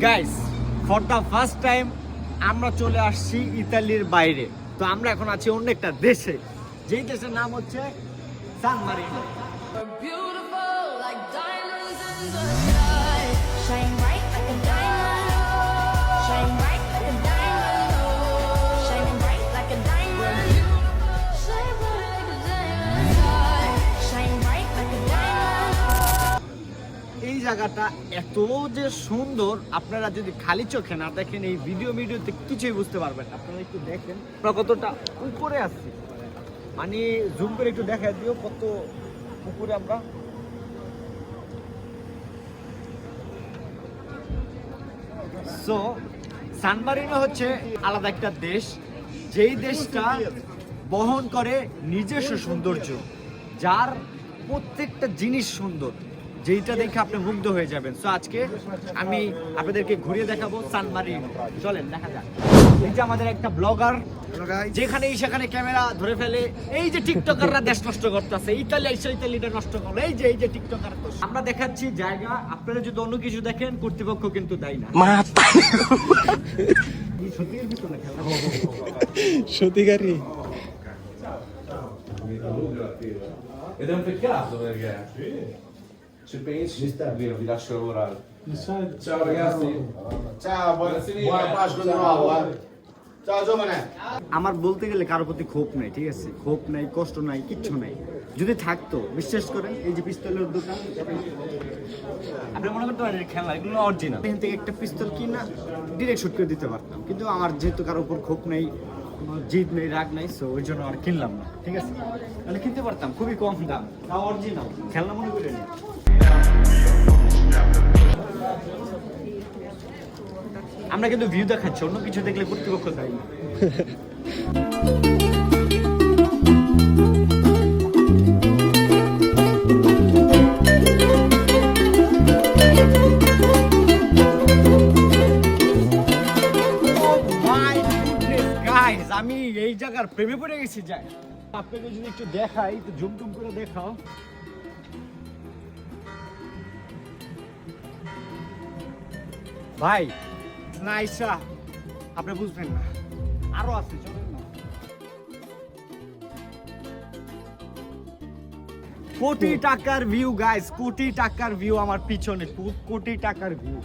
Guys for the first time আমরা চলে আসছি ইতালির বাইরে। তো আমরা এখন আছি অন্য একটা দেশে, যেই দেশের নাম হচ্ছে সান Marino. Beautiful like diamonds in the sky. Shine bright like a diamond. Shine bright like a diamond. Shining bright like a diamond. Shine bright like a diamond. Shine bright like a diamond. এই জায়গাটা এত যে সুন্দর, আপনারা যদি খালি চোখে না দেখেন এই ভিডিওতে কিছুই বুঝতে পারবেন না। আপনারা একটু দেখেন আমরা কতটা উপরে আসছি, মানে জুম করে একটু দেখা দিও কত উপরে আমরা। সো সান মারিনো হচ্ছে আলাদা একটা দেশ, যেই দেশটা বহন করে নিজস্ব সৌন্দর্য, যার প্রত্যেকটা জিনিস সুন্দর, যেইটা দেখে আপনি মুগ্ধ হয়ে যাবেন। সো আজকে আমি আপনাদেরকে ঘুরিয়ে দেখাবো সান মারিনো। চলেন দেখা যাক। এই যে আমাদের একটা ব্লগার, যেখানেই সেখানে ক্যামেরা ধরে ফেলে। এই যে টিকটকাররা দেশ নষ্ট করতেছে, ইতালিটা নষ্ট করলো। এই যে টিকটকার, আমরা দেখাচ্ছি জায়গা, আপনারা যদি অন্য কিছু দেখেন কর্তৃপক্ষ কিন্তু দেয় না। সত্যিকারই Ed è un peccato perché ci pensi, vi lascio lavorare. Ciao ragazzi. Ciao, buona Pasqua di nuovo. Ciao giovane. আমার বলতে গেলে কারোর প্রতি ক্ষোভ নাই, ঠিক আছে? ক্ষোভ নাই, কষ্ট নাই, কিচ্ছু নাই। যদি থাকতো, বিশ্বাস করেন, এই যে পিস্তলের দোকান, আপনি মনে করতে পারেন খেলা, এগুলো অরিজিনাল। এখান থেকে একটা পিস্তল কিনা ডিরেক্ট শুট করে দিতে পারতাম, কিন্তু আমার যেহেতু কারোর উপর ক্ষোভ নেই, কোনো জিদ নেই, রাগ নাই, সো ওই জন্য আর কিনলাম না, ঠিক আছে? তাহলে কিনতে পারতাম, খুবই কম দাম, তাও অরিজিনাল, খেলনা মনে করে নি। আমরা কিন্তু ভিউ দেখাচ্ছি, অন্য কিছু দেখলে কর্তৃপক্ষ দেয় না। আমি এই জায়গার প্রেমে পড়ে গেছি। যাই আপনাকে যদি একটু দেখাই, একটু ঝুম টুম করে দেখাও। ভাই না আইসা আপনি বুঝবেন না, আরো আছে, চলেন না। কোটি টাকার ভিউ গাইস, কোটি টাকার ভিউ আমার পিছনে, কোটি টাকার ভিউ।